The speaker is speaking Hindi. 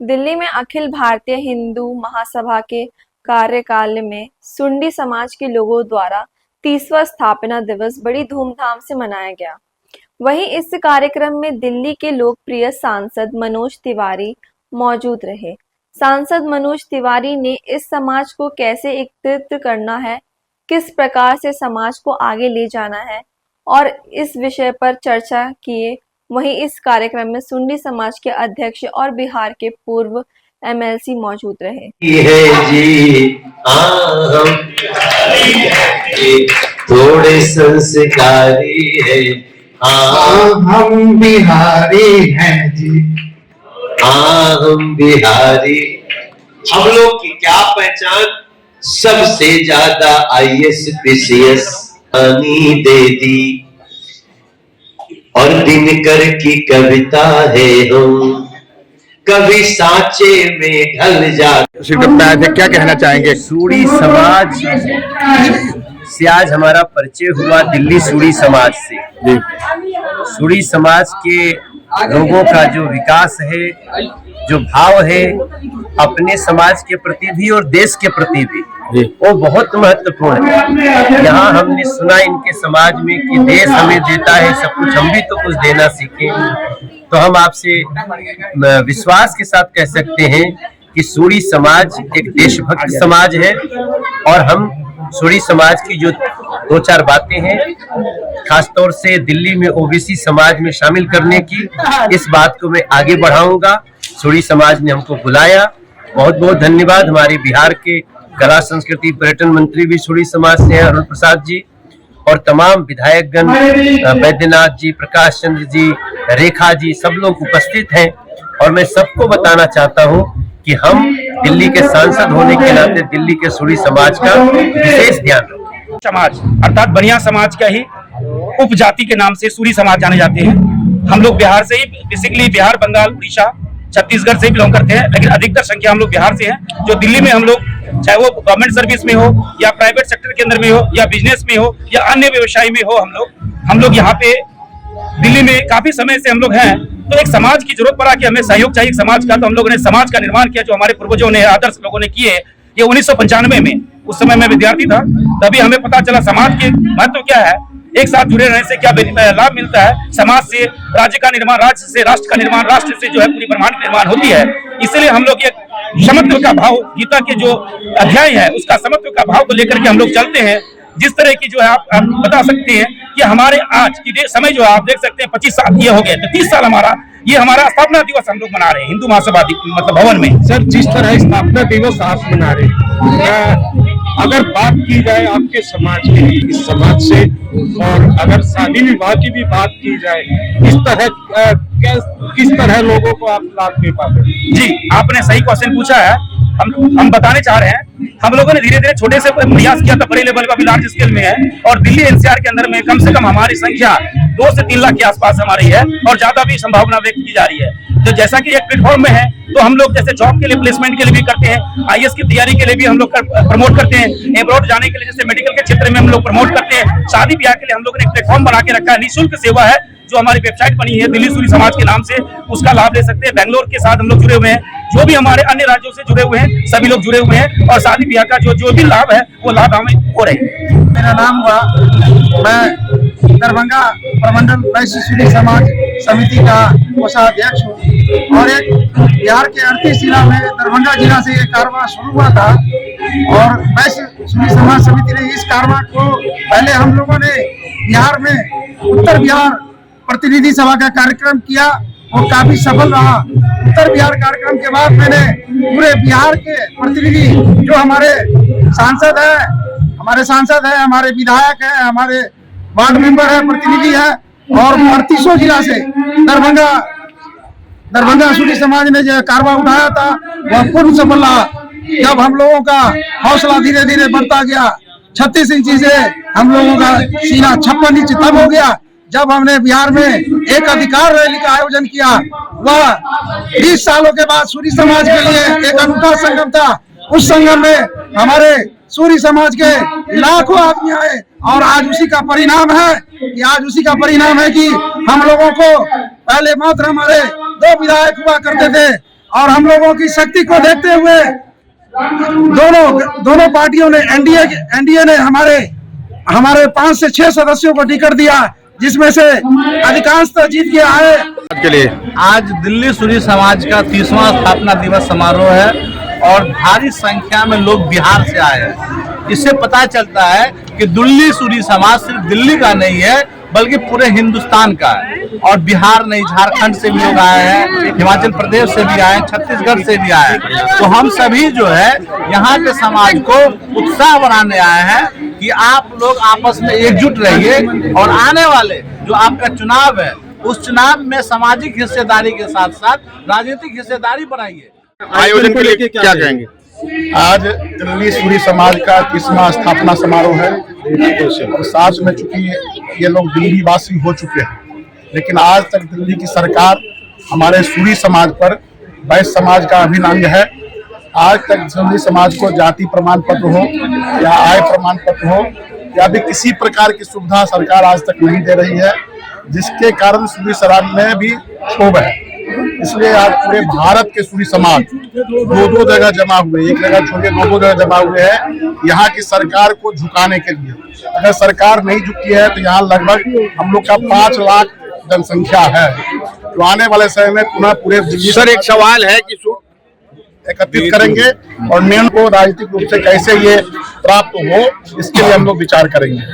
दिल्ली में अखिल भारतीय हिंदू महासभा के कार्यकाल में सुंडी समाज के लोगों द्वारा 30वां स्थापना दिवस बड़ी धूमधाम से मनाया गया। वहीं इस कार्यक्रम में दिल्ली के लोकप्रिय सांसद मनोज तिवारी मौजूद रहे। सांसद मनोज तिवारी ने इस समाज को कैसे एकत्रित करना है, किस प्रकार से समाज को आगे ले जाना है और इस विषय पर चर्चा किए। वहीं इस कार्यक्रम में सुंडी समाज के अध्यक्ष और बिहार के पूर्व एमएलसी मौजूद रहे। थोड़े संस्कारी है, हम बिहारी हैं जी। हम बिहारी। हम लोग की क्या पहचान? सबसे ज्यादा IAS PCS पानी दे दी और दिनकर की कविता है हम कभी सांचे में ढल जा। क्या कहना चाहेंगे? सूड़ी समाज से आज हमारा परिचय हुआ, दिल्ली सूड़ी समाज से। सूड़ी समाज के लोगों का जो विकास है, जो भाव है अपने समाज के प्रति भी और देश के प्रति भी, वो बहुत महत्वपूर्ण है। यहाँ हमने सुना इनके समाज में कि देश हमें देता है सब कुछ, हम भी तो कुछ देना सीखें। तो हम आपसे विश्वास के साथ कह सकते हैं कि सूड़ी समाज एक देशभक्त समाज है और हम सूड़ी समाज की जो दो चार बातें हैं, खासतौर से दिल्ली में OBC समाज में शामिल करने की, इस बात को मैं आगे बढ़ाऊंगा। सूड़ी समाज ने हमको बुलाया, बहुत बहुत धन्यवाद। हमारे बिहार के कला संस्कृति पर्यटन मंत्री भी सूड़ी समाज से हैं, अरुण प्रसाद जी, और तमाम विधायकगण, बैद्यनाथ जी, प्रकाश चंद्र जी, रेखा जी, सब लोग उपस्थित हैं। और मैं सबको बताना चाहता हूं कि हम दिल्ली के सांसद होने के नाते दिल्ली के सूड़ी समाज का विशेष ध्यान रखें। समाज अर्थात बनिया समाज का ही उपजाति के नाम से सूड़ी समाज जाने जाते हैं। हम लोग बिहार से ही, बेसिकली बिहार, बंगाल, उड़ीसा, छत्तीसगढ़ से बिलोंग करते हैं, लेकिन अधिकतर संख्या हम लोग बिहार से हैं। जो दिल्ली में हम लोग, चाहे वो गवर्नमेंट सर्विस में हो या प्राइवेट सेक्टर के अंदर में हो या बिजनेस में हो या अन्य व्यवसाय में हो, हम लोग यहाँ पे दिल्ली में काफी समय से हम लोग हैं। तो एक समाज की जरूरत पड़ा कि हमें सहयोग चाहिए समाज का, तो हम लोगों ने समाज का निर्माण किया, जो हमारे पूर्वजों ने, आदर्श लोगों ने किए। ये 1995 में, उस समय मैं विद्यार्थी था, तभी हमें पता चला समाज के महत्व क्या है, एक साथ जुड़े रहने से क्या लाभ मिलता है। समाज से राज्य का निर्माण, राज्य से राष्ट्र का निर्माण, राष्ट्र से जो है पूरी ब्रह्मांड निर्माण होती है। इसलिए हम लोग एक समत्व का भाव, गीता के जो अध्याय है उसका समत्व का भाव को लेकर के हम लोग चलते हैं। जिस तरह की जो है आप बता सकते हैं कि हमारे आज की समय जो है आप देख सकते हैं 25 साल ये हो गए, तो 30 साल हमारा स्थापना दिवस हम लोग मना रहे हैं हिंदू महासभा मतलब भवन में। सर, जिस तरह स्थापना दिवस आप मना रहे हैं, अगर बात की जाए आपके समाज की, इस समाज से, और अगर शादी विवाह की भी बात की जाए, किस तरह लोगों को आप लाभ दे पाते हैं? जी, आपने सही क्वेश्चन पूछा है। हम बताने चाह रहे हैं, हम लोगों ने धीरे धीरे छोटे से प्रयास किया था, बड़े लेवल पर, लार्ज स्केल में है। और दिल्ली NCR के अंदर में कम से कम हमारी संख्या 2 से 3 लाख के आसपास हमारी है, और ज्यादा भी संभावना व्यक्त की जा रही है। तो जैसा कि एक प्लेटफॉर्म में है, तो हम लोग जैसे जॉब के लिए, प्लेसमेंट के लिए भी करते हैं, IAS की तैयारी के लिए भी हम लोग प्रमोट करते हैं, एब्रॉड जाने के लिए जैसे मेडिकल के क्षेत्र में हम लोग प्रमोट करते हैं, शादी ब्याह के लिए हम लोगों ने एक प्लेटफॉर्म बना के रखा है। निःशुल्क सेवा है जो हमारी वेबसाइट बनी है दिल्ली सूड़ी समाज के नाम से, उसका लाभ ले सकते हैं। बेंगलोर के साथ हम लोग जुड़े हुए हैं, जो भी हमारे अन्य राज्यों से जुड़े हुए हैं सभी लोग जुड़े हुए हैं, और शादी ब्याह का जो भी लाभ है वो लाभ हमें हो रहे हैं। मेरा नाम हुआ, मैं दरभंगा प्रमंडल वैश्य सूड़ी समाज समिति का कोषाध्यक्ष हूँ, और एक बिहार के अड़तीस जिला में दरभंगा जिला से ये कारवां शुरू हुआ था। और वैश्य सूड़ी समाज समिति ने इस कारवां को, पहले हम लोगों ने बिहार में उत्तर बिहार प्रतिनिधि सभा का कार्यक्रम किया, वो काफी सफल रहा। उत्तर बिहार कार्यक्रम के बाद मैंने पूरे बिहार के प्रतिनिधि, जो हमारे सांसद है, हमारे विधायक है, हमारे वार्ड मेंबर है, प्रतिनिधि है, और 38 जिला से दरभंगा सूड़ी समाज ने जो कारवां उठाया था वह पूर्ण सफल रहा। जब हम लोगों का हौसला धीरे धीरे बढ़ता गया, 36 इंची से हम लोगों का सीना 56 इंच तब हो गया, जब हमने बिहार में एक अधिकार रैली का आयोजन किया। वह 20 सालों के बाद सूड़ी समाज के लिए एक अनूठा संगम था। उस संगम में हमारे सूड़ी समाज के लाखों आदमी आए, और आज उसी का परिणाम है कि हम लोगों को पहले मात्र हमारे 2 विधायक हुआ करते थे, और हम लोगों की शक्ति को देखते हुए दोनों पार्टियों ने एनडीए ने हमारे 5 से 6 सदस्यों को टिकट दिया, जिसमें से अधिकांशतः जीत के आए। के लिए आज दिल्ली सूरी समाज का 30वां स्थापना दिवस समारोह है और भारी संख्या में लोग बिहार से आए हैं। इससे पता चलता है कि दिल्ली सूरी समाज सिर्फ दिल्ली का नहीं है बल्कि पूरे हिंदुस्तान का है। और बिहार नहीं, झारखंड से भी लोग आए हैं, हिमाचल प्रदेश से भी आए हैं, छत्तीसगढ़ से भी आए हैं। तो हम सभी जो है यहाँ के समाज को उत्साह बनाने आए हैं कि आप लोग आपस में एकजुट रहिए और आने वाले जो आपका चुनाव है उस चुनाव में सामाजिक हिस्सेदारी के साथ साथ राजनीतिक हिस्सेदारी बढ़ाइए। आयोजन के लिए क्या कहेंगे? आज दिल्ली सूरी समाज का 30वां स्थापना समारोह है और साथ में चूंकि ये लोग दिल्ली वासी हो चुके हैं, लेकिन आज तक दिल्ली की सरकार हमारे सूरी समाज पर वैश्य समाज का अभिन्न अंग है। आज तक सूरी समाज को जाति प्रमाण पत्र हो या आय प्रमाण पत्र हो या भी किसी प्रकार की सुविधा सरकार आज तक नहीं दे रही है, जिसके कारण सूरी समाज में भी क्षोभ है। इसलिए आज पूरे भारत के सूरी समाज दो जगह जमा हुए, एक जगह छोड़कर दो जगह जमा हुए हैं यहाँ की सरकार को झुकाने के लिए। अगर सरकार नहीं झुकी है तो यहाँ लगभग हम लोग का 5 लाख जनसंख्या है, तो आने वाले समय में पुनः पूरे सर एक सवाल है कि एकत्रित करेंगे और मेन को राजनीतिक रूप से कैसे ये प्राप्त हो, इसके लिए हम लोग विचार करेंगे।